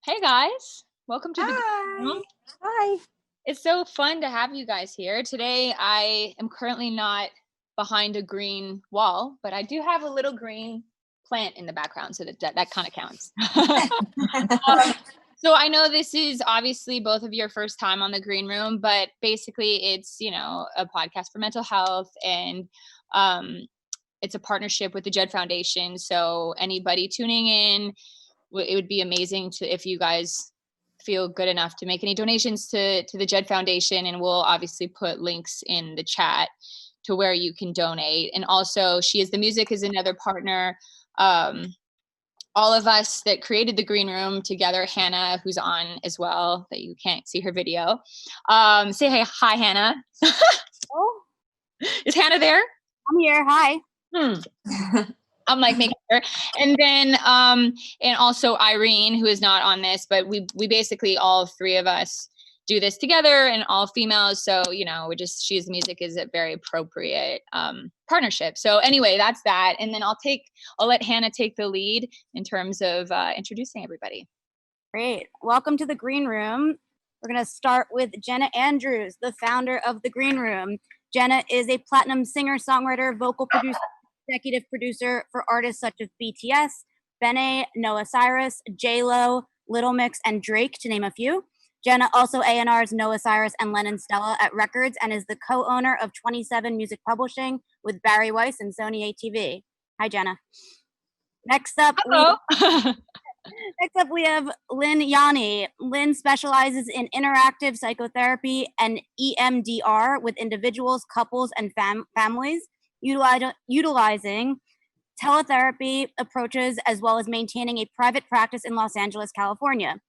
Hey guys, welcome to the Green Hi. Room. Hi. It's so fun to have you guys here. Today I am currently not behind a green wall, but I do have a little green plant in the background, so that kind of counts. So I know this is obviously both of your first time on the Green Room, but basically it's, a podcast for mental health and um it's a partnership with the Jed Foundation. So anybody tuning in, it would be amazing to if you guys feel good enough to make any donations to the Jed Foundation, and we'll obviously put links in the chat to where you can donate. And also, She Is the Music is another partner. Um, all of us that created the Green Room together, Hannah, who's on as well, that you can't see her video. Say hey, hi, Hannah. Oh, Is Hannah there? I'm here. Hi. I'm like making sure. And then and also Irene, who is not on this, but we basically all three of us do this together and all females. So, She Is the Music is a very appropriate partnership. So anyway, that's that. And then I'll let Hannah take the lead in terms of introducing everybody. Great. Welcome to the Green Room. We're going to start with Jenna Andrews, the founder of the Green Room. Jenna is a platinum singer, songwriter, vocal producer, executive producer for artists such as BTS, Bene, Noah Cyrus, J-Lo, Little Mix, and Drake, to name a few. Jenna also A&Rs Noah Cyrus and Lennon Stella at Records and is the co-owner of 27 Music Publishing with Barry Weiss and Sony ATV. Hi, Jenna. Next up, we have Lynn Ianni. Lynn specializes in interactive psychotherapy and EMDR with individuals, couples, and families, utilizing teletherapy approaches as well as maintaining a private practice in Los Angeles, California.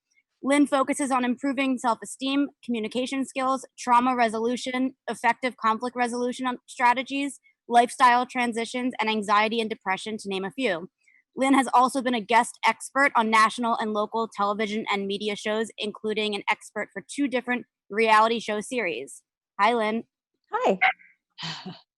Lynn focuses on improving self-esteem, communication skills, trauma resolution, effective conflict resolution strategies, lifestyle transitions, and anxiety and depression, to name a few. Lynn has also been a guest expert on national and local television and media shows, including an expert for 2 different reality show series. Hi, Lynn. Hi.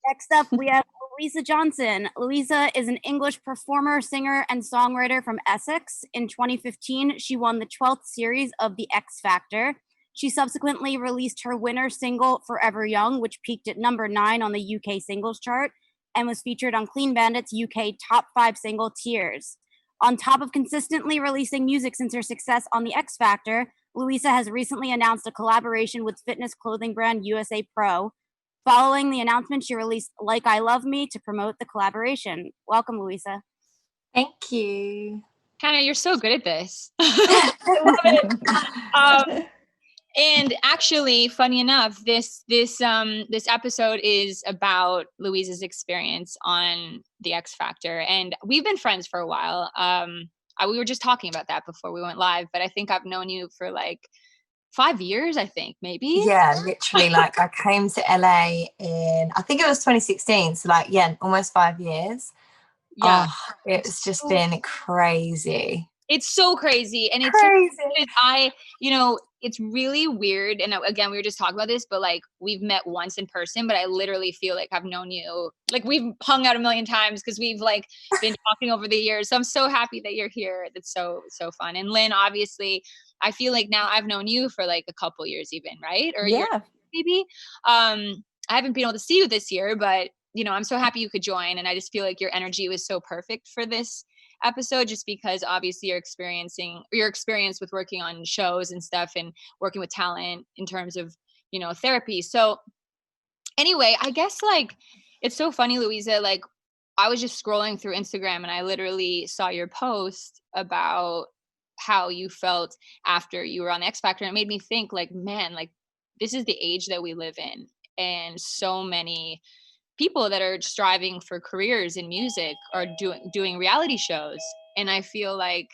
Next up, we have Louisa Johnson. Louisa is an English performer, singer, and songwriter from Essex. In 2015, she won the 12th series of The X Factor. She subsequently released her winner single, Forever Young, which peaked at number 9 on the UK singles chart and was featured on Clean Bandit's UK top 5 single tiers. On top of consistently releasing music since her success on The X Factor, Louisa has recently announced a collaboration with fitness clothing brand USA Pro. Following the announcement, she released Like I Love Me to promote the collaboration. Welcome, Louisa. Thank you. Hannah, you're so good at this. I love it. And actually, funny enough, this episode is about Louisa's experience on The X Factor, and we've been friends for a while. We were just talking about that before we went live, but I think I've known you for like 5 years, I think, maybe. Yeah, literally, like I came to LA in, I think it was 2016, so like, yeah, almost 5 years. Yeah. Oh, it's just been crazy. It's so crazy. And it's crazy. It's really weird. And again, we were just talking about this, but like we've met once in person, but I literally feel like I've known you, like we've hung out a million times because we've like been talking over the years. So I'm so happy that you're here. That's so fun. And Lynn, obviously, I feel like now I've known you for like a couple years even, right? Or a year maybe. I haven't been able to see you this year, but I'm so happy you could join. And I just feel like your energy was so perfect for this episode, just because obviously your experience with working on shows and stuff and working with talent in terms of therapy. So anyway, I guess like it's so funny, Louisa, like I was just scrolling through Instagram and I literally saw your post about how you felt after you were on the X Factor, and it made me think like, man, like this is the age that we live in, and so many people that are striving for careers in music are doing reality shows. And I feel like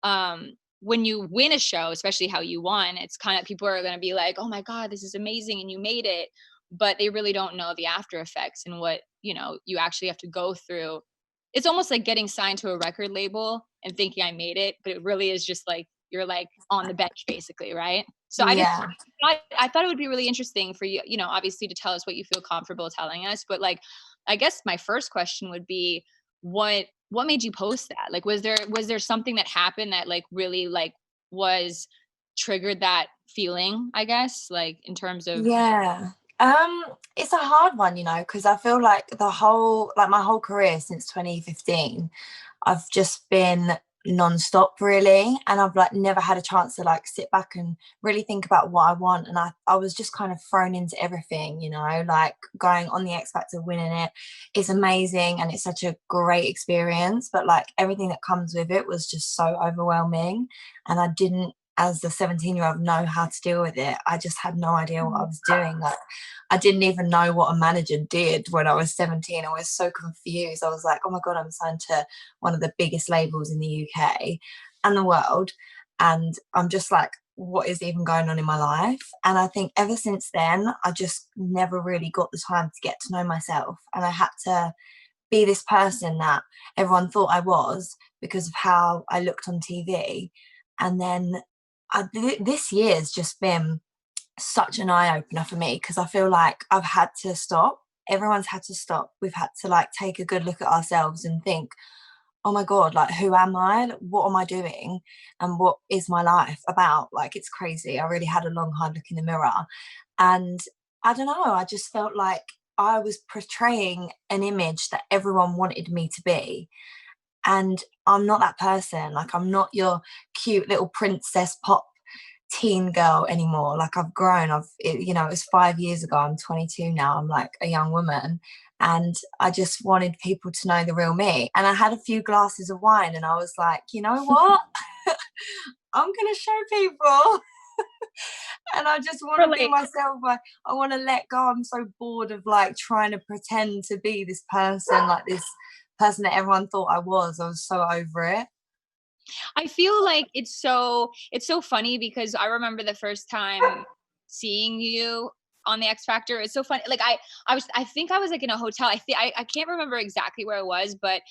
when you win a show, especially how you won, it's kind of, people are going to be like, oh my God, this is amazing and you made it, but they really don't know the after effects and what you actually have to go through. It's almost like getting signed to a record label and thinking I made it, but it really is just like you're like on the bench basically, right? So I thought it would be really interesting for you, obviously to tell us what you feel comfortable telling us. But like, I guess my first question would be, what made you post that? Like, was there something that happened that like really like was triggered that feeling, I guess, like in terms of? Yeah. It's a hard one, you know, because I feel like my whole career since 2015, I've just been non-stop really, and I've like never had a chance to like sit back and really think about what I want. And I was just kind of thrown into everything, you know, like going on the X Factor, winning it is amazing and it's such a great experience, but like everything that comes with it was just so overwhelming, and I didn't, as the 17-year-old, know how to deal with it. I just had no idea what I was doing. Like I didn't even know what a manager did when I was 17. I was so confused. I was like, oh my God, I'm signed to one of the biggest labels in the UK and the world. And I'm just like, what is even going on in my life? And I think ever since then, I just never really got the time to get to know myself. And I had to be this person that everyone thought I was because of how I looked on TV. And then this year's just been such an eye-opener for me, because I feel like I've had to stop. Everyone's had to stop. We've had to like take a good look at ourselves and think, oh my God, like who am I? Like, what am I doing? And what is my life about? Like it's crazy. I really had a long hard look in the mirror. And I don't know, I just felt like I was portraying an image that everyone wanted me to be. And I'm not that person. Like I'm not your cute little princess pop teen girl anymore. Like I've grown. You know, it was 5 years ago. I'm 22 now. I'm like a young woman. And I just wanted people to know the real me. And I had a few glasses of wine and I was like, you know what? I'm going to show people. And I just want to be myself. I want to let go. I'm so bored of like trying to pretend to be this person, like this person that everyone thought I was. I was so over it. I feel like it's so funny because I remember the first time seeing you on the X Factor. It's so funny. Like I think I was like in a hotel. I can't remember exactly where it was, but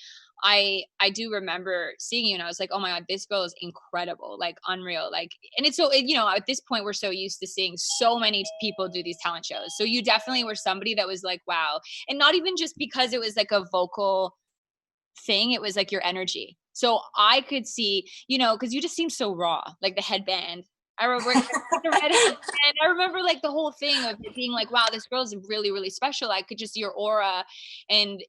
I do remember seeing you and I was like, oh my God, this girl is incredible, like unreal. Like, and it's so, you know, at this point we're so used to seeing so many people do these talent shows. So you definitely were somebody that was like, wow. And not even just because it was like a vocal thing, it was like your energy. So I could see, you know, because you just seem so raw, like the headband. I remember the red headband. I remember like the whole thing of it being like, wow, this girl's really, really special. I could just see your aura, and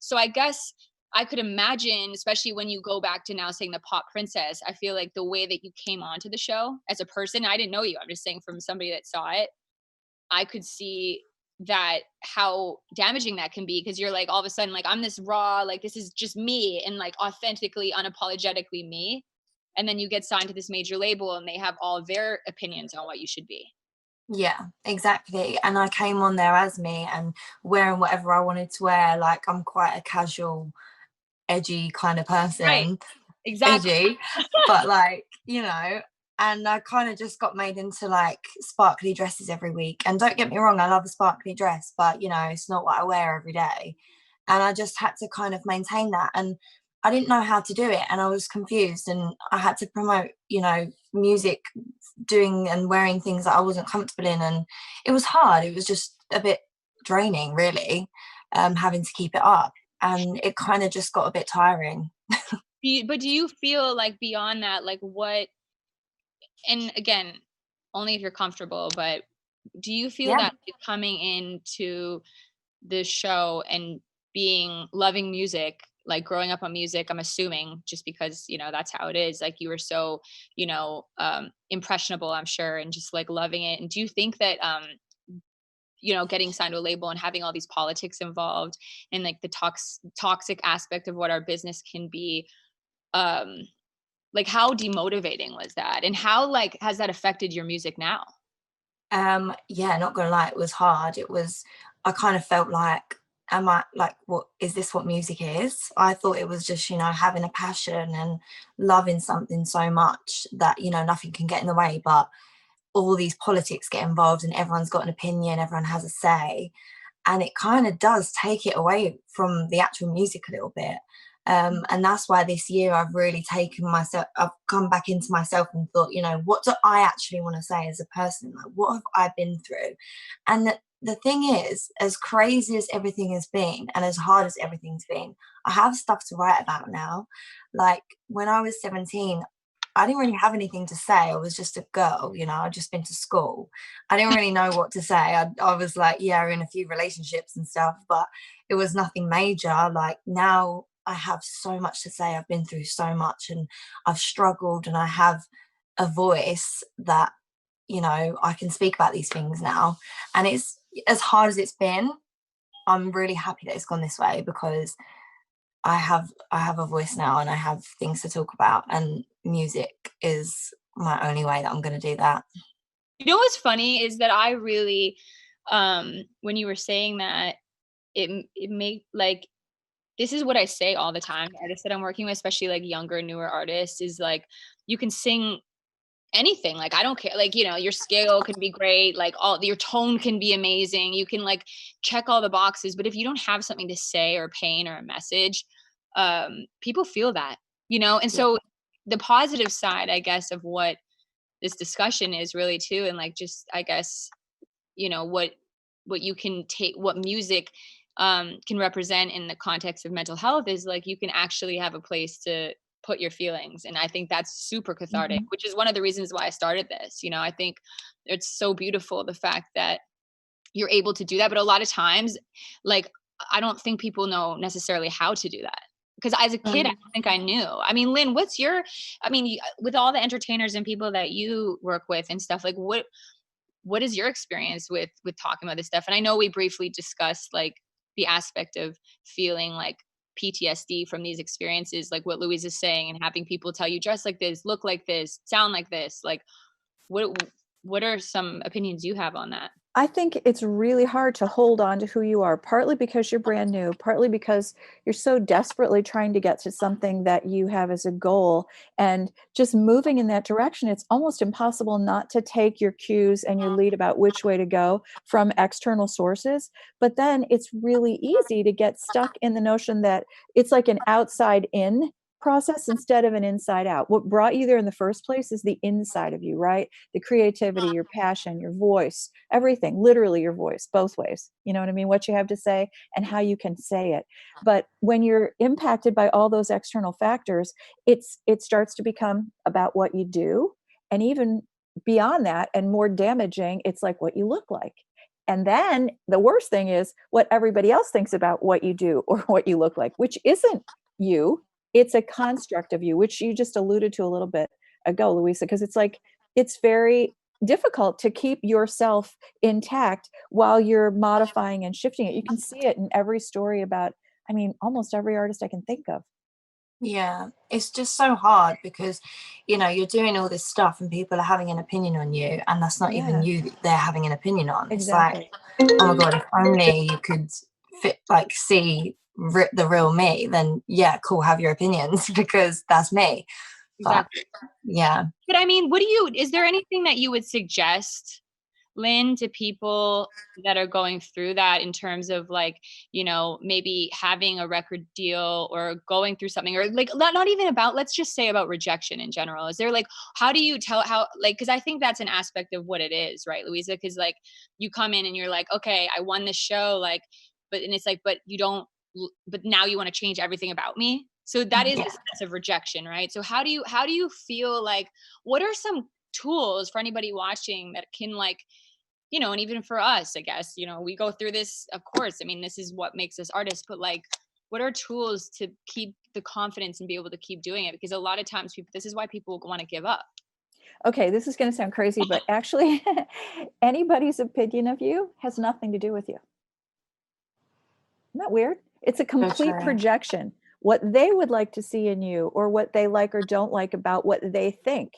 so I guess I could imagine, especially when you go back to now saying the pop princess. I feel like the way that you came onto the show as a person, I didn't know you. I'm just saying from somebody that saw it, I could see that how damaging that can be, because you're like all of a sudden like I'm this raw, like this is just me and like authentically unapologetically me, and then you get signed to this major label and they have all their opinions on what you should be. Yeah, exactly. And I came on there as me and wearing whatever I wanted to wear. Like I'm quite a casual, edgy kind of person. Right. Exactly. Edgy, but like, you know, and I kind of just got made into like sparkly dresses every week. And don't get me wrong, I love a sparkly dress, but you know, it's not what I wear every day. And I just had to kind of maintain that. And I didn't know how to do it and I was confused, and I had to promote, you know, music, doing and wearing things that I wasn't comfortable in, and it was hard. It was just a bit draining really, having to keep it up, and it kind of just got a bit tiring. But do you feel like beyond that, like what, and again, only if you're comfortable, but do you feel that coming into the show and loving music, like growing up on music, I'm assuming just because, you know, that's how it is, like you were so, you know, impressionable, I'm sure, and just like loving it. And do you think that you know, getting signed to a label and having all these politics involved and like the toxic aspect of what our business can be, um like how demotivating was that, and how like has that affected your music now? Yeah, not gonna lie, it was hard. I kind of felt like, am I like, what is this, what music is? I thought it was just, you know, having a passion and loving something so much that, you know, nothing can get in the way, but all these politics get involved and everyone's got an opinion, everyone has a say, and it kind of does take it away from the actual music a little bit. And that's why this year I've really I've come back into myself and thought, you know, what do I actually want to say as a person? Like, what have I been through? And the thing is, as crazy as everything has been and as hard as everything's been, I have stuff to write about now. Like when I was 17, I didn't really have anything to say. I was just a girl, you know, I'd just been to school. I didn't really know what to say. I was like, yeah, in a few relationships and stuff, but it was nothing major. Like now I have so much to say. I've been through so much and I've struggled, and I have a voice that, you know, I can speak about these things now. And it's as hard as it's been, I'm really happy that it's gone this way, because I have a voice now and I have things to talk about, and music is my only way that I'm going to do that. You know what's funny is that I really, when you were saying that, it made like, this is what I say all the time to artists that I'm working with, especially like younger, newer artists, is like, you can sing anything. Like, I don't care. Like, you know, your scale can be great. Like your tone can be amazing. You can like check all the boxes, but if you don't have something to say or pain or a message, people feel that, you know? And so the positive side, I guess, of what this discussion is really too, and like, just, I guess, you know, what you can take, what music can represent in the context of mental health, is like, you can actually have a place to put your feelings. And I think that's super cathartic, which is one of the reasons why I started this. You know, I think it's so beautiful, the fact that you're able to do that. But a lot of times, like, I don't think people know necessarily how to do that. Because as a kid, I don't think I knew. I mean, Lynn, with all the entertainers and people that you work with and stuff, like, what is your experience with talking about this stuff? And I know we briefly discussed like the aspect of feeling like PTSD from these experiences, like what Louise is saying, and having people tell you, dress like this, look like this, sound like this. Like, what are some opinions you have on that? I think it's really hard to hold on to who you are, partly because you're brand new, partly because you're so desperately trying to get to something that you have as a goal, and just moving in that direction. It's almost impossible not to take your cues and your lead about which way to go from external sources. But then it's really easy to get stuck in the notion that it's like an outside in process instead of an inside out. What brought you there in the first place is the inside of you, right? The creativity, your passion, your voice, everything, literally your voice, both ways. You know what I mean? What you have to say and how you can say it. But when you're impacted by all those external factors, it starts to become about what you do. And even beyond that, and more damaging, it's like what you look like. And then the worst thing is what everybody else thinks about what you do or what you look like, which isn't you. It's a construct of you, which you just alluded to a little bit ago, Louisa, because it's like, it's very difficult to keep yourself intact while you're modifying and shifting it. You can see it in every story about, I mean, almost every artist I can think of. Yeah, it's just so hard because, you know, you're doing all this stuff and people are having an opinion on you, and that's not even you that they're having an opinion on. Exactly. It's like, oh my God, if only you could see the real me, then yeah, cool, have your opinions because that's me. Exactly. But yeah. But I mean, is there anything that you would suggest, Lynn, to people that are going through that, in terms of like, you know, maybe having a record deal or going through something, or like not even about, let's just say about rejection in general? Is there like, how do you tell how, like, because I think that's an aspect of what it is, right, Louisa? Because like, you come in and you're like, okay, I won this show, like, and it's like, but you don't, but now you want to change everything about me. So that is a sense of rejection, right? So how do you feel like, what are some tools for anybody watching that can, like, you know, and even for us, I guess, you know, we go through this, of course, I mean, this is what makes us artists, but like, what are tools to keep the confidence and be able to keep doing it? Because a lot of times this is why people want to give up. Okay, this is going to sound crazy, but actually anybody's opinion of you has nothing to do with you. Isn't that weird? It's a complete projection. What they would like to see in you, or what they like or don't like about what they think.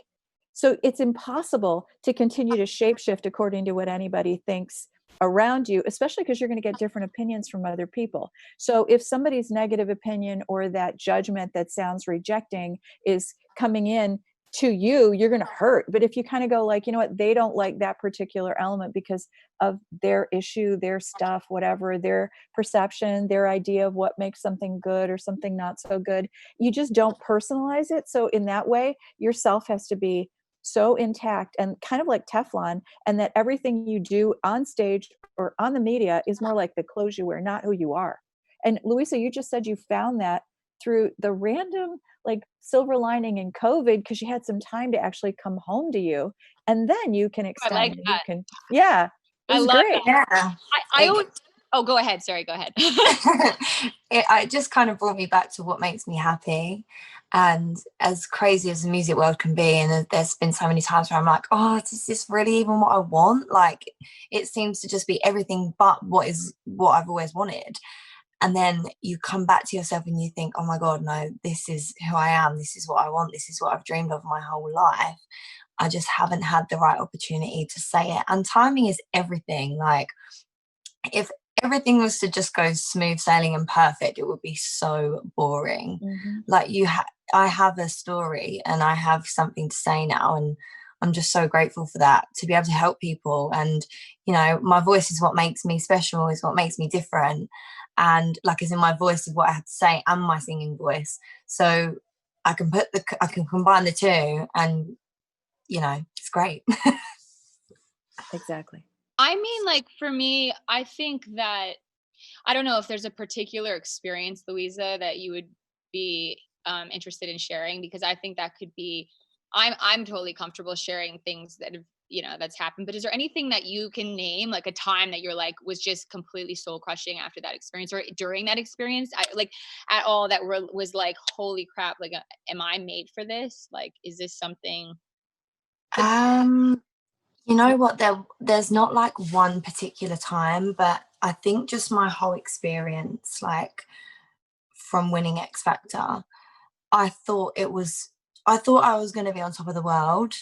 So it's impossible to continue to shapeshift according to what anybody thinks around you, especially because you're going to get different opinions from other people. So if somebody's negative opinion or that judgment that sounds rejecting is coming in to you, you're going to hurt. But if you kind of go like, you know what, they don't like that particular element because of their issue, their stuff, whatever, their perception, their idea of what makes something good or something not so good, you just don't personalize it. So in that way, yourself has to be so intact and kind of like Teflon, and that everything you do on stage or on the media is more like the clothes you wear, not who you are. And Louisa, you just said you found that through the random like silver lining in COVID, because you had some time to actually come home to you, and then you can I like extend. You that. can, yeah, it I was love great. that. Yeah. I always, oh, go ahead. Sorry, go ahead. It just kind of brought me back to what makes me happy. And as crazy as the music world can be, and there's been so many times where I'm like, oh, is this really even what I want? Like, it seems to just be everything but what I've always wanted. And then you come back to yourself and you think, oh my God, no, this is who I am. This is what I want. This is what I've dreamed of my whole life. I just haven't had the right opportunity to say it. And timing is everything. Like, if everything was to just go smooth sailing and perfect, it would be so boring. Like, I have a story and I have something to say now, and I'm just so grateful for that, to be able to help people. And you know, my voice is what makes me special, is what makes me different. And like, as in, my voice is what I have to say, and my singing voice. So I can combine the two, and you know, it's great. Exactly. I mean, like, for me, I think that, I don't know if there's a particular experience, Louisa, that you would be interested in sharing, because I think that could be, I'm totally comfortable sharing things that have, that's happened. But is there anything that you can name, like a time that you're like, was just completely soul crushing after that experience, or during that experience, like at all, that was like, holy crap, like, am I made for this? Like, is this something? You know what, there's not like one particular time, but I think just my whole experience, like from winning X Factor, I thought I was going to be on top of the world.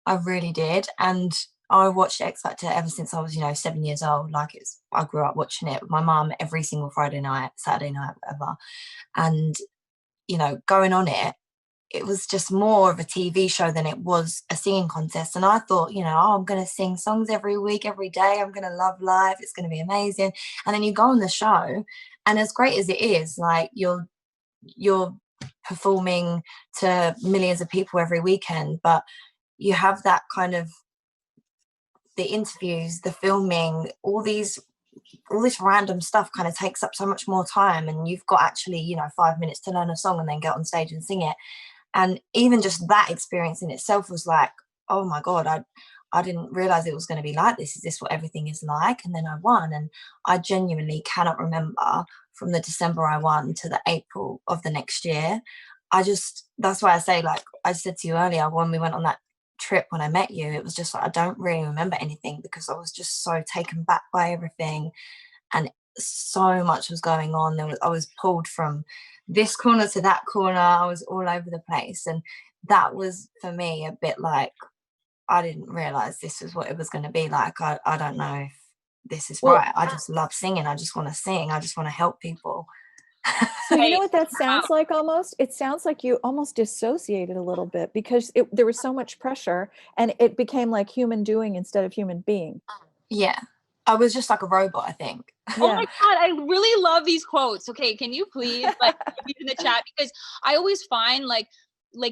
I really did. And I watched X Factor ever since I was, 7 years old. Like, I grew up watching it with my mum every single Friday night, Saturday night, whatever. And, going on it was just more of a TV show than it was a singing contest. And I thought, I'm going to sing songs every week, every day. I'm going to love life. It's going to be amazing. And then you go on the show, and as great as it is, like, you're performing to millions of people every weekend, but you have that kind of, the interviews, the filming, all this random stuff kind of takes up so much more time, and you've got actually 5 minutes to learn a song and then get on stage and sing it. And even just that experience in itself was like, oh my God, I didn't realize it was going to be like this. Is this what everything is like? And then I won, and I genuinely cannot remember from the December I won to the April of the next year. That's why I say, like I said to you earlier, when we went on that trip, when I met you, it was just like, I don't really remember anything, because I was just so taken back by everything, and so much was going on. I was pulled from this corner to that corner. I was all over the place, and that was for me a bit like, I didn't realize this was what it was going to be like. I don't know if this is right. I just love singing. I just want to sing. I just want to help people. So you know what that sounds like almost? It sounds like you almost dissociated a little bit, because there was so much pressure, and it became like human doing instead of human being. Yeah. I was just like a robot, I think. Oh my God, I really love these quotes. Okay, can you please like put these in the chat? Because I always find like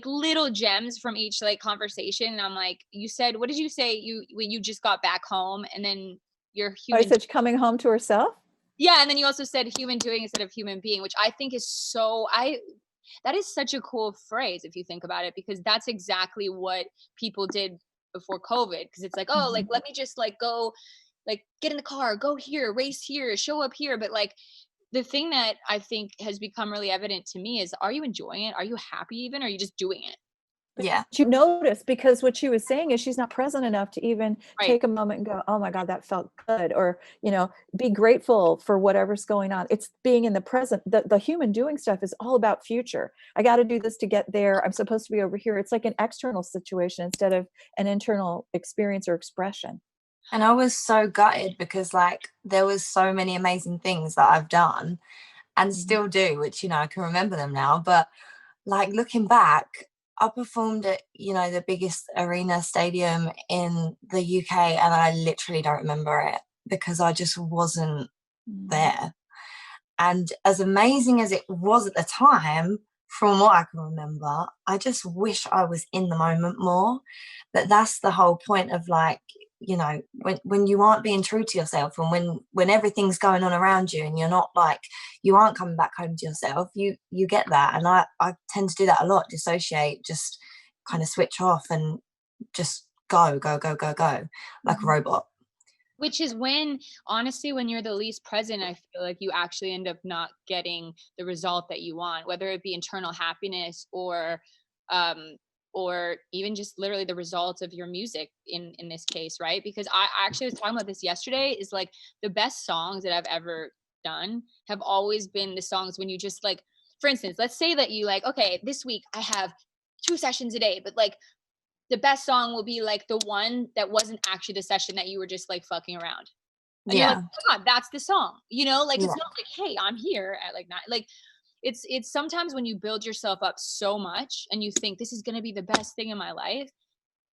little gems from each like conversation. And I'm like, you said, what did you say? When you just got back home, and then you're human. I said coming home to herself. Yeah, and then you also said human doing instead of human being, which I think is that is such a cool phrase if you think about it, because that's exactly what people did before COVID. Because it's like, oh, like, let me just like go, like, get in the car, go here, race here, show up here. But like, the thing that I think has become really evident to me is, are you enjoying it? Are you happy even? Or are you just doing it? Yeah. You notice, because what she was saying is she's not present enough to even take a moment and go, oh my God, that felt good. Or, be grateful for whatever's going on. It's being in the present. The human doing stuff is all about future. I got to do this to get there. I'm supposed to be over here. It's like an external situation instead of an internal experience or expression. And I was so gutted, because like, there was so many amazing things that I've done and still do, which, I can remember them now. But like, looking back, I performed at, the biggest arena stadium in the UK, and I literally don't remember it, because I just wasn't there. And as amazing as it was at the time, from what I can remember, I just wish I was in the moment more. But that's the whole point of like, you know, when you aren't being true to yourself, and when everything's going on around you and you're not like, you aren't coming back home to yourself, you get that. And I tend to do that a lot, dissociate, just kind of switch off and just go like a robot. Which is when, honestly, when you're the least present, I feel like you actually end up not getting the result that you want, whether it be internal happiness or even just literally the results of your music in this case, right? Because I actually was talking about this yesterday, is like the best songs that I've ever done have always been the songs when you just like, for instance, let's say that you like, okay, this week I have 2 sessions a day, but like the best song will be like the one that wasn't actually the session that you were just like fucking around. And you're like, oh my God, that's the song. You know, like it's not like, hey, I'm here at like 9. Like it's sometimes when you build yourself up so much and you think this is gonna be the best thing in my life.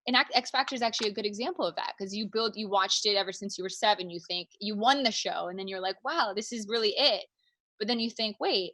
And X Factor is actually a good example of that, because you watched it ever since you were 7. You think you won the show, and then you're like, wow, this is really it. But then you think, wait,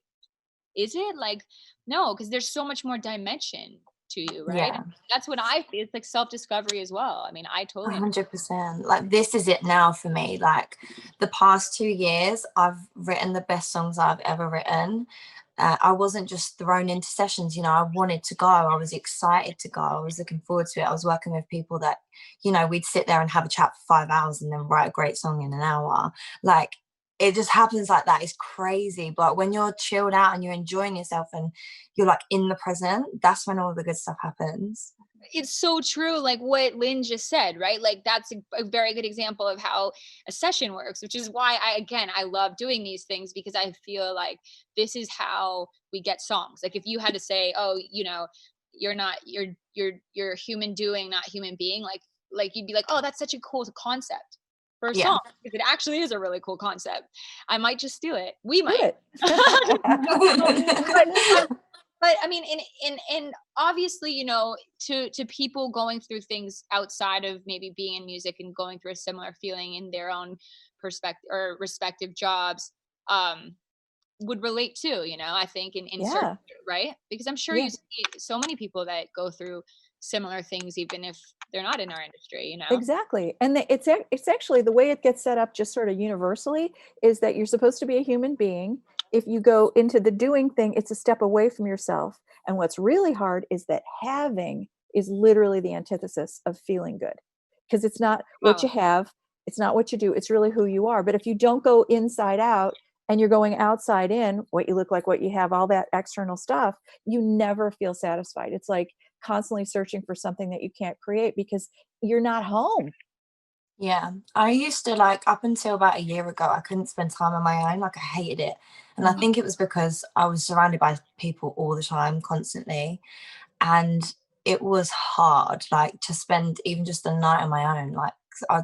is it? Like, no, because there's so much more dimension to you, right? Yeah. That's what I feel. It's like self-discovery as well. I mean, I totally 100%. Like, this is it now for me. Like, the past 2 years, I've written the best songs I've ever written. I wasn't just thrown into sessions, you know, I wanted to go. I was excited to go. I was looking forward to it. I was working with people that, you know, we'd sit there and have a chat for 5 hours and then write a great song in an hour. Like, it just happens like that. It's crazy. But when you're chilled out and you're enjoying yourself and you're like in the present, that's when all the good stuff happens. It's so true, like what Lynn just said, right? Like that's a very good example of how a session works, which is why I love doing these things, because I feel like this is how we get songs. Like if you had to say, oh, you know, you're a human doing, not human being, like you'd be like, oh, that's such a cool concept for a song, because it actually is a really cool concept. I might just steal it. We might. But I mean, in obviously, you know, to people going through things outside of maybe being in music and going through a similar feeling in their own perspective or respective jobs, would relate to, you know, I think in certain, right? Because I'm sure you see so many people that go through similar things, even if they're not in our industry, you know? Exactly. And it's actually the way it gets set up just sort of universally is that you're supposed to be a human being. If you go into the doing thing, it's a step away from yourself. And what's really hard is that having is literally the antithesis of feeling good, because it's not what you have, it's not what you do, it's really who you are. But if you don't go inside out and you're going outside in, what you look like, what you have, all that external stuff, you never feel satisfied. It's like constantly searching for something that you can't create because you're not home. Yeah, I used to, like, up until about a year ago, I couldn't spend time on my own. Like, I hated it. And I think it was because I was surrounded by people all the time, constantly. And it was hard, like, to spend even just a night on my own. Like,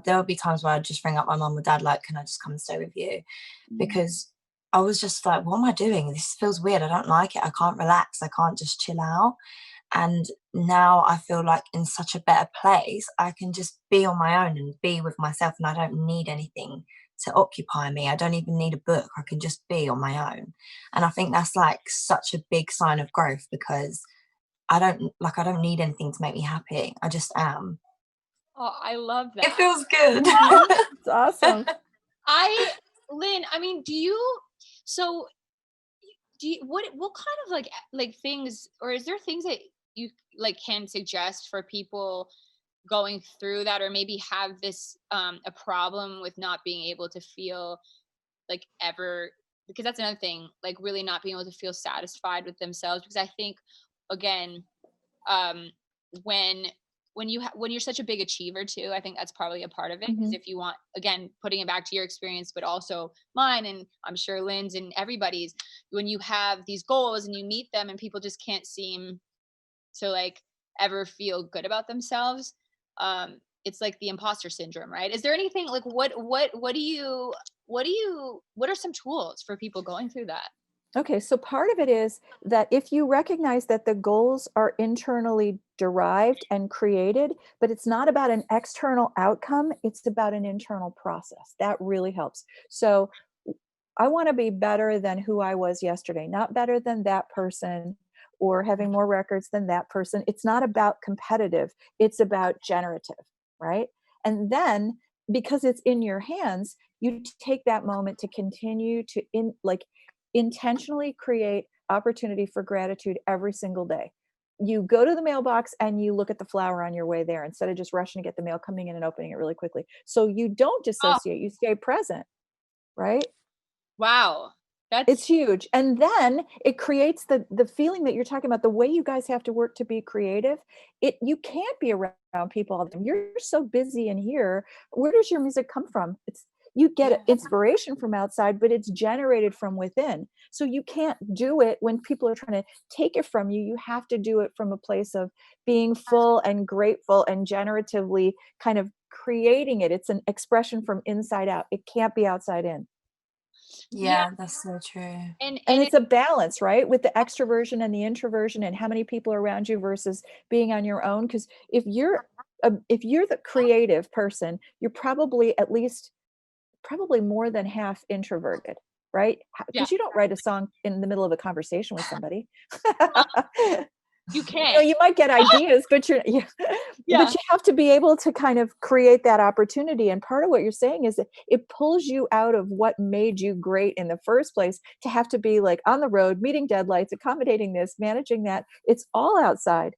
there would be times where I'd just ring up my mum or dad, like, can I just come and stay with you? Because I was just like, what am I doing? This feels weird. I don't like it. I can't relax. I can't just chill out. And now I feel like in such a better place. I can just be on my own and be with myself, and I don't need anything to occupy me. I don't even need a book. I can just be on my own. And I think that's like such a big sign of growth, because I don't need anything to make me happy. I just am. Oh, I love that. It feels good. It's awesome. Lynn, I mean, what kind of like things, or is there things that you like can suggest for people going through that, or maybe have this a problem with not being able to feel like ever, because that's another thing, like really not being able to feel satisfied with themselves, because I think again, when when you're such a big achiever too, I think that's probably a part of it, because if you want, again, putting it back to your experience but also mine, and I'm sure Lynn's and everybody's, when you have these goals and you meet them and people just can't seem to like ever feel good about themselves, it's like the imposter syndrome, right? Is there anything like what are some tools for people going through that? Okay, so part of it is that if you recognize that the goals are internally derived and created, but it's not about an external outcome, it's about an internal process. That really helps. So I want to be better than who I was yesterday, not better than that person or having more records than that person. It's not about competitive, it's about generative, right? And then because it's in your hands, you take that moment to continue to intentionally create opportunity for gratitude every single day. You go to the mailbox and you look at the flower on your way there instead of just rushing to get the mail, coming in and opening it really quickly. So you don't Oh, dissociate, you stay present, right? wow. It's That's huge. And then it creates the feeling that you're talking about, the way you guys have to work to be creative. You can't be around people all the time. You're so busy in here. Where does your music come from? You get inspiration from outside, but it's generated from within. So you can't do it when people are trying to take it from you. You have to do it from a place of being full and grateful and generatively kind of creating it. It's an expression from inside out. It can't be outside in. Yeah, that's so true. and It's a balance, right? With the extroversion and the introversion and how many people are around you versus being on your own. Because if you're the creative person, you're probably more than half introverted, right? Yeah. Because you don't write a song in the middle of a conversation with somebody. You You can't. you might get ideas, but but you have to be able to kind of create that opportunity. And part of what you're saying is that it pulls you out of what made you great in the first place to have to be like on the road, meeting deadlines, accommodating this, managing that. It's all outside.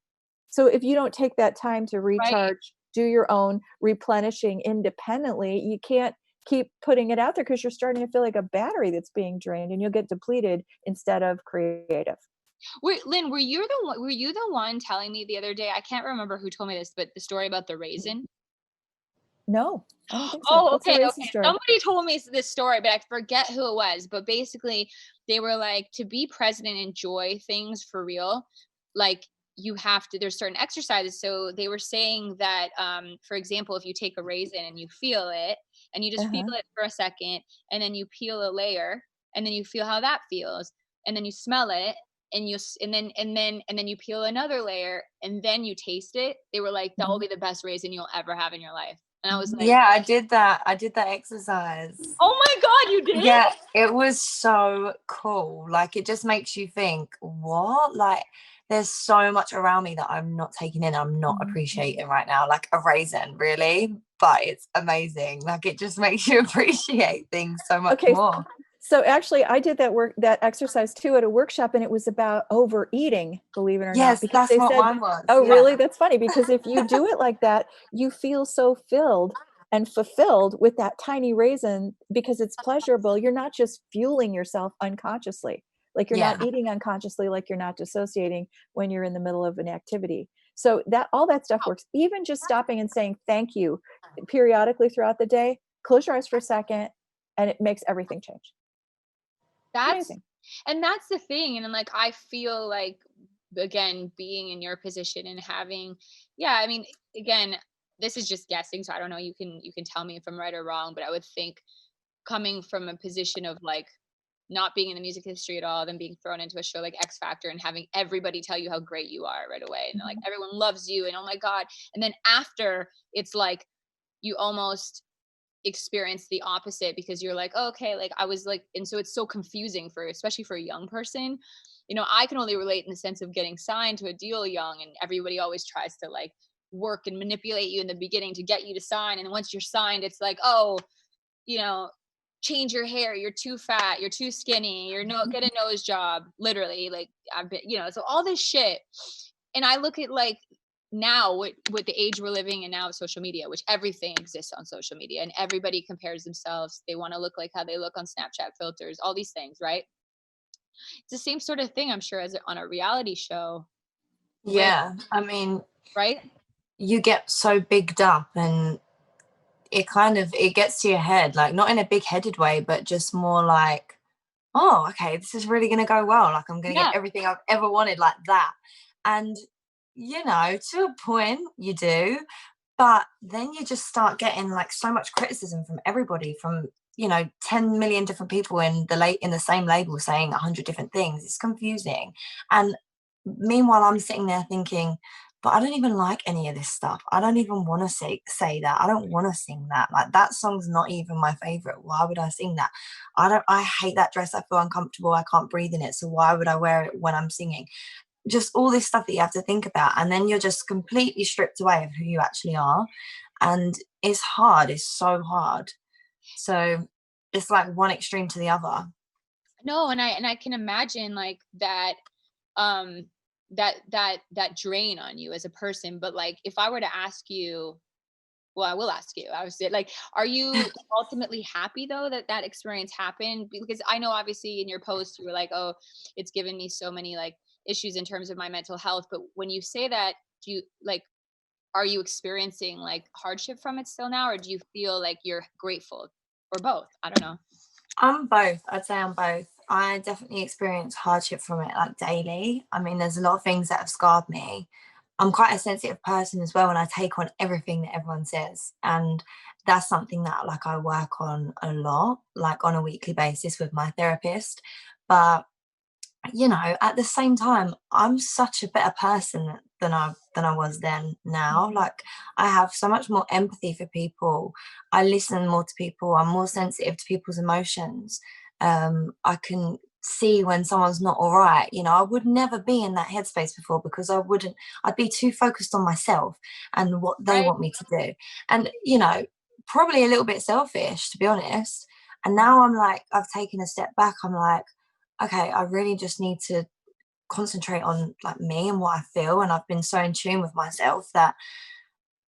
So if you don't take that time to recharge, do your own replenishing independently, you can't keep putting it out there because you're starting to feel like a battery that's being drained and you'll get depleted instead of creative. Wait, Lynn, were you the one telling me the other day? I can't remember who told me this, but the story about the raisin. No, I don't think so. Oh, What's the okay, raisin okay. story? Somebody told me this story, but I forget who it was. But basically, they were like, to be present and enjoy things for real, like you have to. There's certain exercises. So they were saying that, for example, if you take a raisin and you feel it, and you just feel Uh-huh. it for a second, and then you peel a layer, and then you feel how that feels, and then you smell it, and then you peel another layer, and then you taste it. They were like, that will be the best raisin you'll ever have in your life. And I was like, Yeah, I did that exercise. oh my God, you did? Yeah, it was so cool. Like, it just makes you think, what? Like, there's so much around me that I'm not taking in, I'm not appreciating right now. Like a raisin, really? But it's amazing. Like, it just makes you appreciate things so much Okay, more. so actually I did that exercise too at a workshop, and it was about overeating, believe it or not, Yes, because that's they what said, mine was. oh, Yeah. really? That's funny, because if you do it like that, you feel so filled and fulfilled with that tiny raisin because it's pleasurable. You're not just fueling yourself unconsciously. Like you're Yeah. not eating unconsciously, like you're not dissociating when you're in the middle of an activity. So that all that stuff works. Even just stopping and saying thank you periodically throughout the day, close your eyes for a second, and it makes everything change. That's Amazing. and that's the thing. And then like I feel like, again, being in your position and having, yeah, I mean, again, this is just guessing, so I don't know, you can tell me if I'm right or wrong, but I would think, coming from a position of like not being in the music industry at all, then being thrown into a show like X Factor and having everybody tell you how great you are right away, and like everyone loves you, and oh my God, and then after it's like you almost experience the opposite, because you're like, oh, okay, like I was like, and so it's so confusing for, especially for a young person. I can only relate in the sense of getting signed to a deal young, and everybody always tries to like work and manipulate you in the beginning to get you to sign, and once you're signed, it's like, oh, you know change your hair, you're too fat, you're too skinny, get a nose job, literally, like I've been, so all this shit. And I look at like now with the age we're living in now with social media, which everything exists on social media, and everybody compares themselves, they want to look like how they look on Snapchat filters, all these things, right? It's the same sort of thing, I'm sure, as on a reality show. Yeah. I mean, Right? you get so bigged up, and it gets to your head, like not in a big-headed way, but just more like, oh, okay, this is really going to go well. Like, I'm going to Yeah. get everything I've ever wanted, like that. And, to a point you do, but then you just start getting like so much criticism from everybody, from, 10 million different people in the same label saying 100 different things. It's confusing. And meanwhile, I'm sitting there thinking, but I don't even like any of this stuff. I don't even want to say that. I don't want to sing that. Like, that song's not even my favorite. Why would I sing that? I hate that dress. I feel uncomfortable. I can't breathe in it. So why would I wear it when I'm singing? Just all this stuff that you have to think about. And then you're just completely stripped away of who you actually are. and it's hard. It's so hard. So it's like one extreme to the other. No, and I can imagine like that that drain on you as a person. But like, if I were to ask you, well, I will ask you, I was like, are you ultimately happy though that experience happened? Because I know obviously in your post you were like, oh, it's given me so many like issues in terms of my mental health. But when you say that, do you like, are you experiencing like hardship from it still now, or do you feel like you're grateful, or both? I don't know. I'm both. I'd say I'm both. I definitely experience hardship from it like daily. I mean, there's a lot of things that have scarred me. I'm quite a sensitive person as well, and I take on everything that everyone says. And that's something that like I work on a lot, like on a weekly basis with my therapist. But you know, at the same time, I'm such a better person than I was then now. Like I have so much more empathy for people. I listen more to people. I'm more sensitive to people's emotions. I can see when someone's not all right. You know, I would never be in that headspace before because I'd be too focused on myself and what they Right. want me to do. And, you know, probably a little bit selfish, to be honest. And now I'm like, I've taken a step back. I'm like, okay, I really just need to concentrate on like me and what I feel. And I've been so in tune with myself that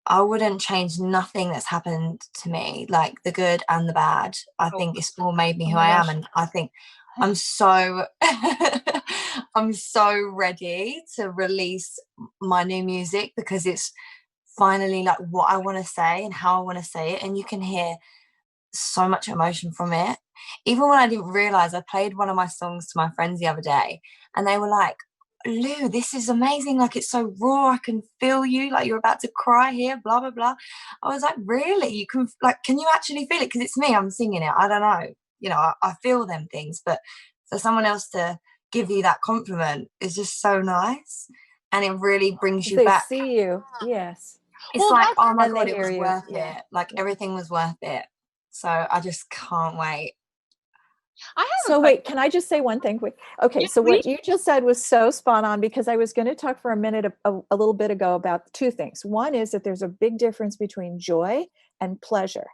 I wouldn't change nothing that's happened to me, like the good and the bad. I Oh, think it's all made me Oh who my I am. gosh. And I think I'm so I'm so ready to release my new music because it's finally like what I want to say and how I want to say it. And you can hear so much emotion from it. Even when I didn't realize, I played one of my songs to my friends the other day and they were like, Lou, this is amazing. Like it's so raw. I can feel you. Like you're about to cry here, blah, blah, blah. I was like, really? You can like, can you actually feel it? Because it's me, I'm singing it. I don't know. You know, I feel them things, but for someone else to give you that compliment is just so nice. And it really brings you They back. see you. Yes. It's well, like, that's oh my And they God, it hear was you. worth Yeah. it. Like everything was worth it. So I just can't wait. I have a So question. wait, can I just say one thing quick? Okay, Yeah, so please. what you just said was so spot on because I was going to talk for a minute, a little bit ago about two things. One is that there's a big difference between joy and pleasure,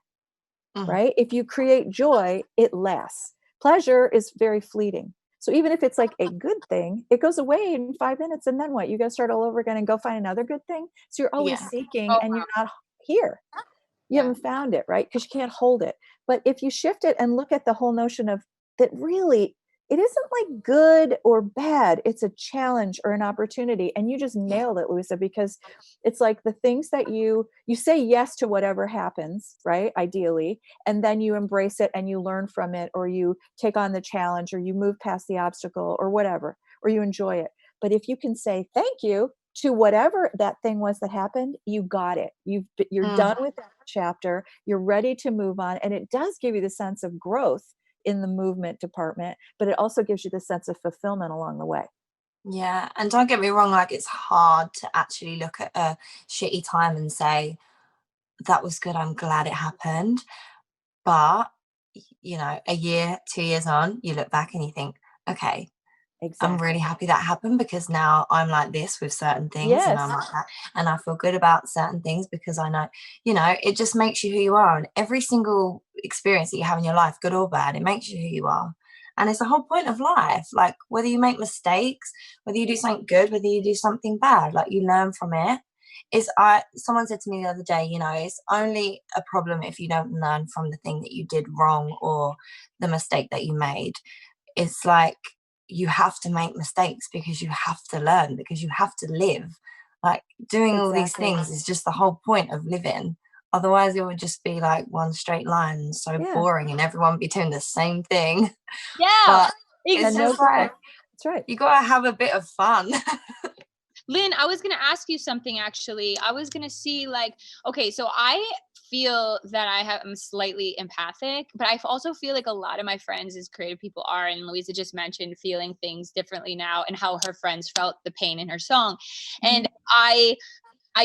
Mm. right? If you create joy, it lasts. Pleasure is very fleeting. So even if it's like a good thing, it goes away in 5 minutes and then what? You got to start all over again and go find another good thing. So you're always Yeah. seeking Oh, and you're not here. You yeah. haven't found it, right? Because you can't hold it. But if you shift it and look at the whole notion of that, really, it isn't like good or bad. It's a challenge or an opportunity. And you just nailed it, Louisa, because it's like the things that you say yes to whatever happens, right? Ideally, and then you embrace it and you learn from it, or you take on the challenge, or you move past the obstacle, or whatever, or you enjoy it. But if you can say thank you to whatever that thing was that happened, you got it. You're done with that chapter. You're ready to move on. And it does give you the sense of growth in the movement department, but it also gives you the sense of fulfillment along the way. Yeah. And don't get me wrong, like it's hard to actually look at a shitty time and say, that was good. I'm glad it happened. But, you know, a year, 2 years on, you look back and you think, okay, I'm Exactly. really happy that happened because now I'm like this with certain things and Yes. I'm like that. And I feel good about certain things because I know, you know, it just makes you who you are. And every single experience that you have in your life, good or bad, it makes you who you are. And it's the whole point of life. Like whether you make mistakes, whether you do something good, whether you do something bad, like you learn from it. Someone said to me the other day, you know, it's only a problem if you don't learn from the thing that you did wrong or the mistake that you made. It's like you have to make mistakes because you have to learn, because you have to live. Like doing all these Exactly. things is just the whole point of living. Otherwise it would just be like one straight line, so Yeah. boring, and everyone be doing the same thing. Yeah. But it's And no just growth. like That's right. you gotta have a bit of fun. Lynn, I was going to ask you something actually. I was going to see like, okay, so I feel that I'm slightly empathic, but I also feel like a lot of my friends as creative people are, and Louisa just mentioned feeling things differently now and how her friends felt the pain in her song. And I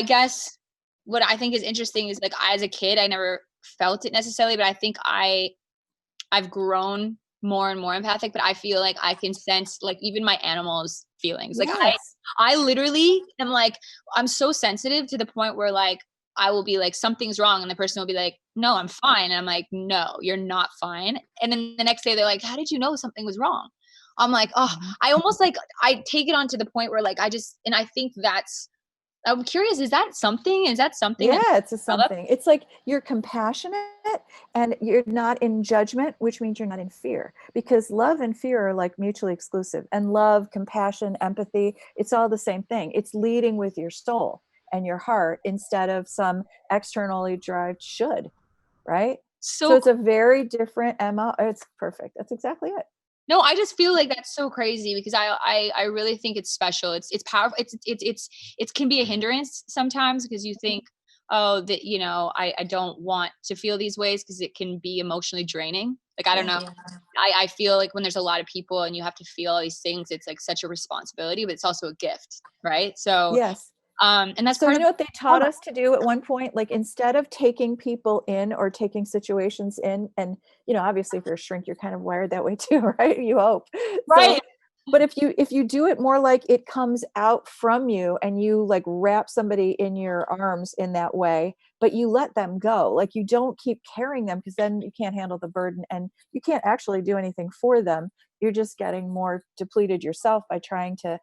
guess what I think is interesting is like, as a kid, I never felt it necessarily, but I think I've grown more and more empathic, but I feel like I can sense like even my animals' feelings. Like Yes. I literally am like, I'm so sensitive to the point where like I will be like, something's wrong. And the person will be like, no, I'm fine. And I'm like, no, you're not fine. And then the next day they're like, how did you know something was wrong? I'm like, oh, I almost like, I take it on to the point where like, and I think I'm curious, is that something? Yeah, it's something. It's like you're compassionate and you're not in judgment, which means you're not in fear, because love and fear are like mutually exclusive. And love, compassion, empathy, it's all the same thing. It's leading with your soul and your heart instead of some externally derived should, right? So it's a very different MO. It's perfect. That's exactly it. No, I just feel like that's so crazy because I really think it's special. It's powerful. It can be a hindrance sometimes because you think, oh, that, you know, I don't want to feel these ways because it can be emotionally draining. Like, I don't know. I feel like when there's a lot of people and you have to feel all these things, it's like such a responsibility, but it's also a gift. Right. So, yes. And that's so part you know what they taught us to do at one point, like instead of taking people in or taking situations in, and you know, obviously if you're a shrink, you're kind of wired that way too, right? You hope. Right. So, but if you do it more like it comes out from you and you like wrap somebody in your arms in that way, but you let them go, like you don't keep carrying them because then you can't handle the burden and you can't actually do anything for them. You're just getting more depleted yourself by trying to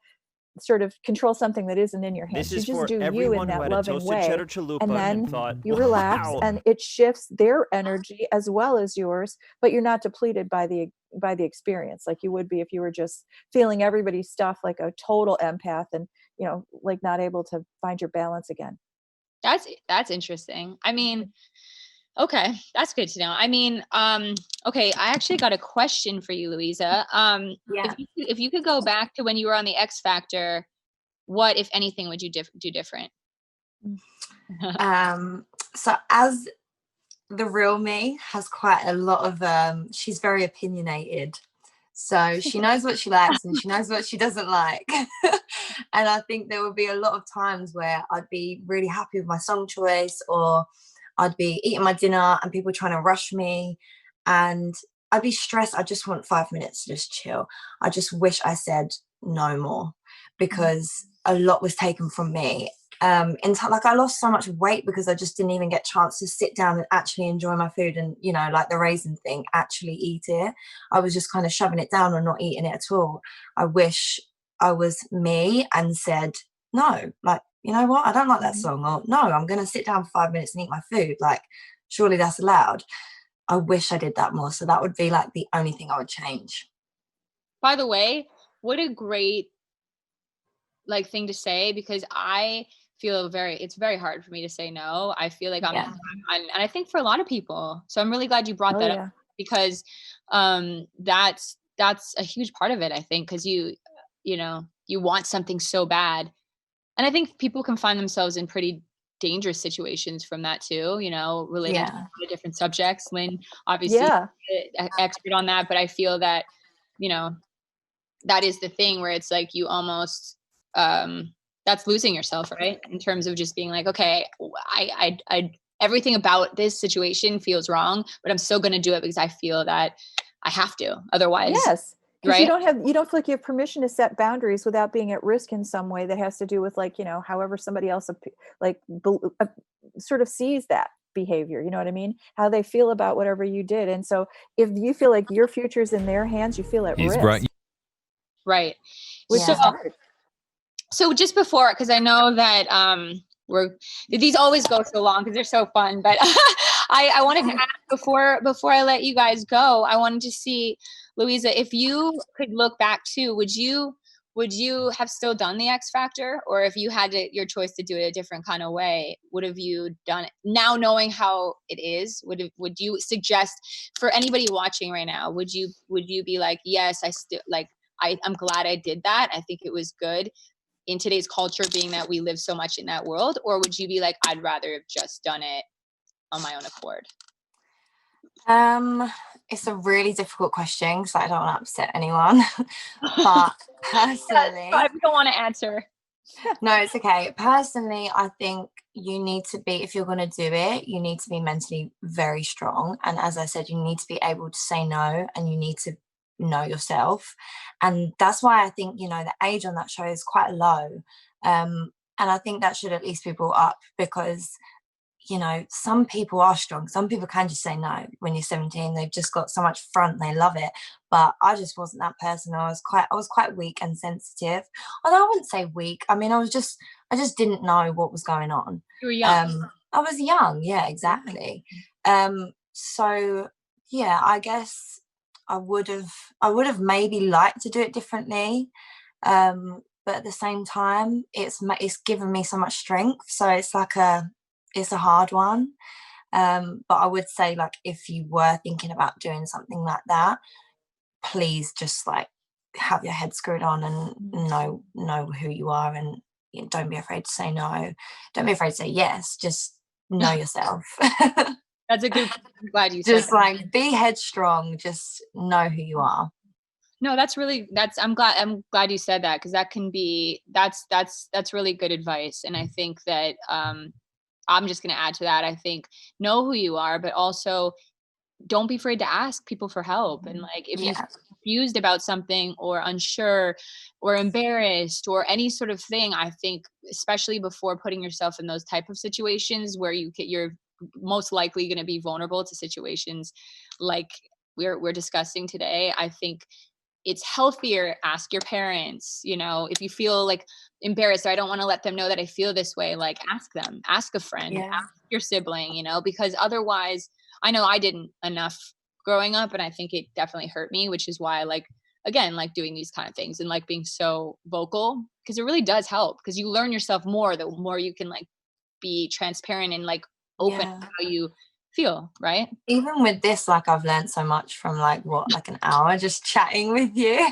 sort of control something that isn't in your hands. This is you just for do you in that loving way, and then you relax and it shifts their energy as well as yours, but you're not depleted by the experience like you would be if you were just feeling everybody's stuff like a total empath and, you know, like not able to find your balance again. That's interesting. I mean, okay, that's good to know. I mean, okay, I actually got a question for you, Louisa. If you could go back to when you were on the X Factor, what, if anything, would you do different? So as the real me has quite a lot of, she's very opinionated. So she knows what she likes and she knows what she doesn't like. And I think there would be a lot of times where I'd be really happy with my song choice, or I'd be eating my dinner and people trying to rush me and I'd be stressed. I just want 5 minutes to just chill. I just wish I said no more because a lot was taken from me. Like I lost so much weight because I just didn't even get a chance to sit down and actually enjoy my food and, you know, like the raisin thing, actually eat it. I was just kind of shoving it down or not eating it at all. I wish I was me and said, no, like, you know what? I don't like that song. Or no, I'm going to sit down for 5 minutes and eat my food. Like, surely that's allowed. I wish I did that more. So that would be like the only thing I would change. By the way, what a great like thing to say, because I feel it's very hard for me to say no. I feel like and I think for a lot of people. So I'm really glad you brought that up, because that's a huge part of it, I think, because you know, you want something so bad. And I think people can find themselves in pretty dangerous situations from that too, you know, relating to different subjects. Lynn, obviously, an expert on that, but I feel that, you know, that is the thing where it's like you almost, that's losing yourself, right? In terms of just being like, okay, I everything about this situation feels wrong, but I'm still going to do it because I feel that I have to. Otherwise, because you don't feel like you have permission to set boundaries without being at risk in some way that has to do with, like, you know, however somebody else sort of sees that behavior, you know what I mean? How they feel about whatever you did. And so if you feel like your future's in their hands, you feel at risk. Right. Which is hard. So just before, because I know that these always go so long because they're so fun, but I wanted to ask before I let you guys go, I wanted to see, Louisa, if you could look back too, would you have still done the X Factor, or if you had your choice to do it a different kind of way, would have you done it now, knowing how it is? Would you suggest for anybody watching right now? Would you be like, yes, I still like. I'm glad I did that. I think it was good in today's culture, being that we live so much in that world? Or would you be like, I'd rather have just done it on my own accord? It's a really difficult question because I don't want to upset anyone. But personally, I don't want to answer. No, it's okay. Personally, I think you need to be, if you're going to do it, you need to be mentally very strong. And as I said, you need to be able to say no, and you need to know yourself. And that's why I think, you know, the age on that show is quite low. And I think that should at least be brought up, because you know, some people are strong. Some people can just say no when you're 17. They've just got so much front, they love it. But I just wasn't that person. I was quite weak and sensitive. Although I wouldn't say weak. I mean, I just didn't know what was going on. You were young. I was young, yeah, exactly. So yeah, I guess I would have maybe liked to do it differently. But at the same time, it's given me so much strength. So it's a hard one. But I would say, like, if you were thinking about doing something like that, please just like have your head screwed on and know who you are, and don't be afraid to say no. Don't be afraid to say yes. Just know yourself. That's a good. I'm glad you said Just that. like be headstrong. Just know who you are. No, I'm glad you said that, because that can be, that's really good advice. And I think that I'm just going to add to that. I think know who you are, but also don't be afraid to ask people for help. And like, if you're confused about something or unsure or embarrassed or any sort of thing, I think especially before putting yourself in those type of situations where you're most likely going to be vulnerable to situations like we're discussing today, I think it's healthier. Ask your parents, if you feel like embarrassed, or I don't want to let them know that I feel this way, like ask them, ask a friend, ask your sibling, because otherwise, I know I didn't enough growing up, and I think it definitely hurt me, which is why I like doing these kind of things and like being so vocal, because it really does help, because you learn yourself more the more you can like be transparent and like open how you feel, right? Even with this, like, I've learned so much from like an hour just chatting with you.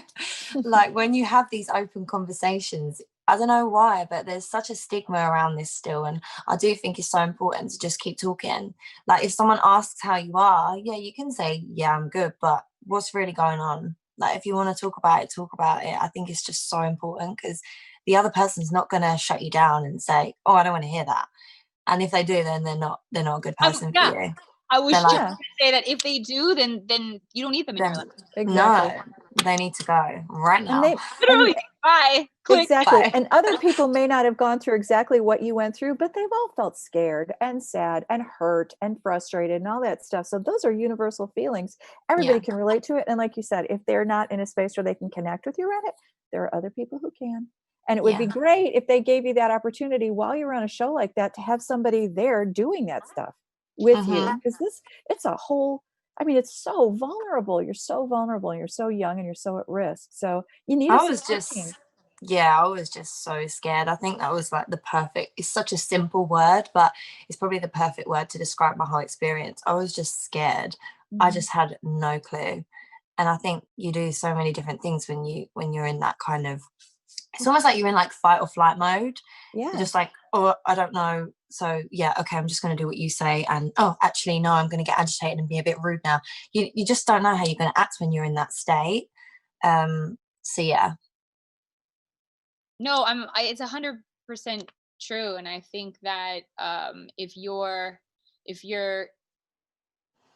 Like, when you have these open conversations, I don't know why, but there's such a stigma around this still, and I do think it's so important to just keep talking. Like, if someone asks how you are, yeah, you can say, yeah, I'm good, but what's really going on? Like, if you want to talk about it, talk about it. I think it's just so important, because the other person's not going to shut you down and say, oh, I don't want to hear that. And if they do, then they're not a good person for you. I was They're just like, going to say that if they do, then you don't need them in your life. Exactly. no, they need to go right now. Literally, bye. Click. Exactly. Bye. And other people may not have gone through exactly what you went through, but they've all felt scared and sad and hurt and frustrated and all that stuff. So those are universal feelings. Everybody can relate to it. And like you said, if they're not in a space where they can connect with you around it, there are other people who can. And it would be great if they gave you that opportunity while you're on a show like that to have somebody there doing that stuff with you. Because it's a whole, I mean, it's so vulnerable. You're so vulnerable and you're so young and you're so at risk. So you need I was just so scared. I think that was like it's such a simple word, but it's probably the perfect word to describe my whole experience. I was just scared. I just had no clue. And I think you do so many different things when you're in that kind of, it's almost like you're in like fight or flight mode. Yeah. You're just like, oh, I don't know. So yeah, okay, I'm just going to do what you say. And oh, actually, no, I'm going to get agitated and be a bit rude now. You just don't know how you're going to act when you're in that state. So yeah. No, it's 100% true. And I think that if you're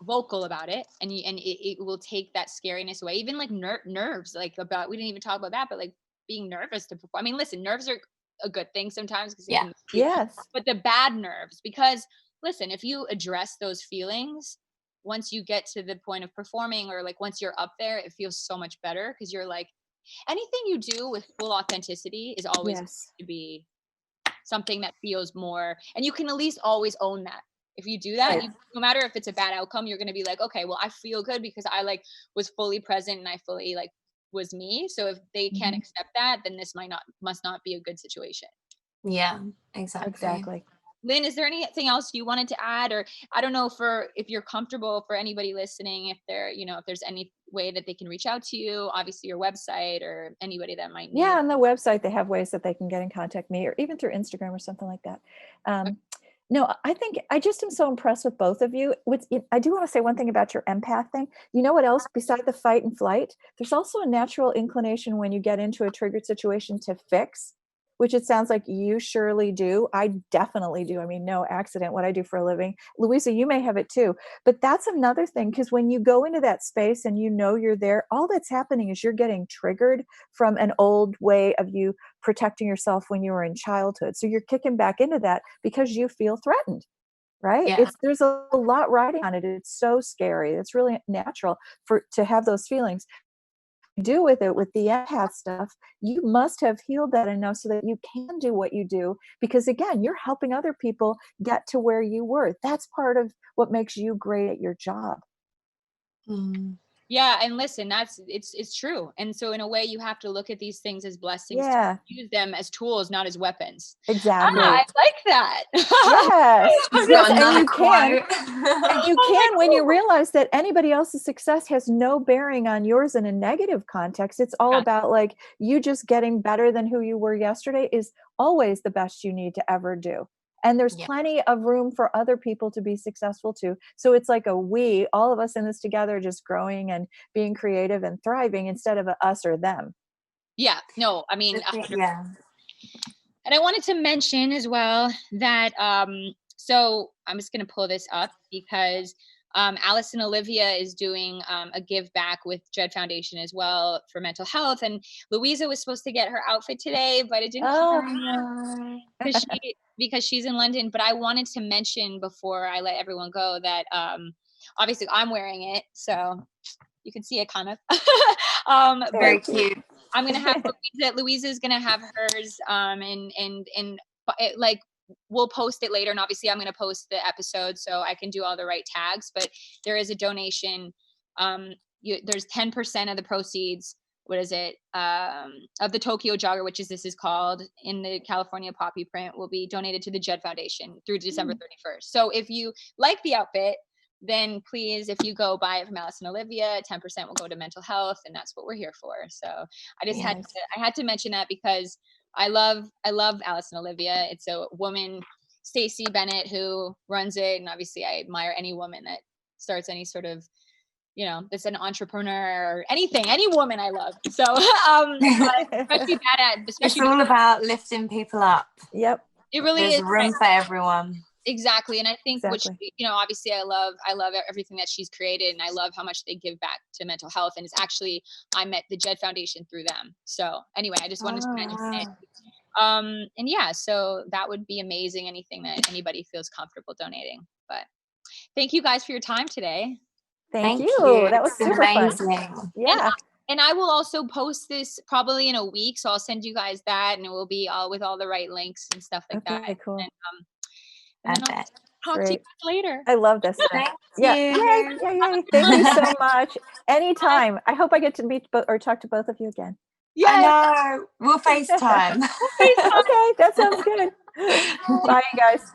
vocal about it, and it will take that scariness away, even like nerves, like we didn't even talk about that, but like being nervous to perform. I mean, listen, nerves are a good thing sometimes, because but the bad nerves, because listen, if you address those feelings, once you get to the point of performing, or like once you're up there, it feels so much better, because you're like, anything you do with full authenticity is always going to be something that feels more, and you can at least always own that. If you do that, no matter if it's a bad outcome, you're going to be like, okay, well, I feel good because I like was fully present and I fully like was me. So if they can't accept that, then this must not be a good situation. Yeah, exactly. Lynn, is there anything else you wanted to add? Or I don't know if you're comfortable, for anybody listening, if there's any way that they can reach out to you, obviously your website, or anybody that might need. Yeah, on the website, they have ways that they can get in contact me, or even through Instagram or something like that. No, I think I just am so impressed with both of you. I do want to say one thing about your empath thing. You know what else beside the fight and flight? There's also a natural inclination when you get into a triggered situation to fix, which it sounds like you surely do. I definitely do. I mean, no accident, what I do for a living. Louisa, you may have it too. But that's another thing, because when you go into that space and you know you're there, all that's happening is you're getting triggered from an old way of you protecting yourself when you were in childhood. So you're kicking back into that because you feel threatened, right? Yeah. There's a lot riding on it. It's so scary. It's really natural to have those feelings. Do with it with the empath stuff, you must have healed that enough so that you can do what you do, because again, you're helping other people get to where you were. That's part of what makes you great at your job. Mm. Yeah, and listen, it's true. And so in a way you have to look at these things as blessings, Yeah, to use them as tools, not as weapons. exactly. I like that. Yes, She's yes, got and another you can. quote. And you can, when you realize that anybody else's success has no bearing on yours in a negative context. It's all Yeah. about like you just getting better than who you were yesterday is always the best you need to ever do. And there's Yeah. plenty of room for other people to be successful too. So it's like all of us in this together, just growing and being creative and thriving instead of a us or them. Yeah, no, I mean, Yeah. and I wanted to mention as well that, so I'm just going to pull this up because Alice and Olivia is doing a give back with Dread Foundation as well for mental health. And Louisa was supposed to get her outfit today, but it didn't Oh, because she's in London. But I wanted to mention before I let everyone go that obviously I'm wearing it, so you can see it kind of. Very But cute. I'm gonna have Louisa's gonna have hers, and like we'll post it later, and obviously I'm gonna post the episode so I can do all the right tags. But there is a donation. There's 10% of the proceeds. What is it? Of the Tokyo Jogger, which this is called, in the California poppy print, will be donated to the Jed Foundation through December 31st. So if you like the outfit, then please, if you go buy it from Alice and Olivia, 10% will go to mental health, and that's what we're here for. So I just had to mention that because I love Alice and Olivia. It's a woman, Stacey Bennett, who runs it, and obviously I admire any woman that starts any sort of, that's an entrepreneur or anything, any woman I love. So but It's all about lifting people up. Yep. It really There's is room for everyone. Exactly. And I think Exactly. which, obviously I love everything that she's created, and I love how much they give back to mental health. And it's actually, I met the Jed Foundation through them. So anyway, I just wanted to mention it. And yeah, so that would be amazing. Anything that anybody feels comfortable donating. But thank you guys for your time today. Thank you. That was super amazing. Fun. Yeah. And I will also post this probably in a week. So I'll send you guys that, and it will be all with all the right links and stuff like that. Okay, cool. And then I'll talk to you guys later. I love this. Thank Yeah. you. Yay. Thank you so much. Anytime. I hope I get to meet or talk to both of you again. Yeah. I know. We'll FaceTime. Okay, that sounds good. Bye, you guys.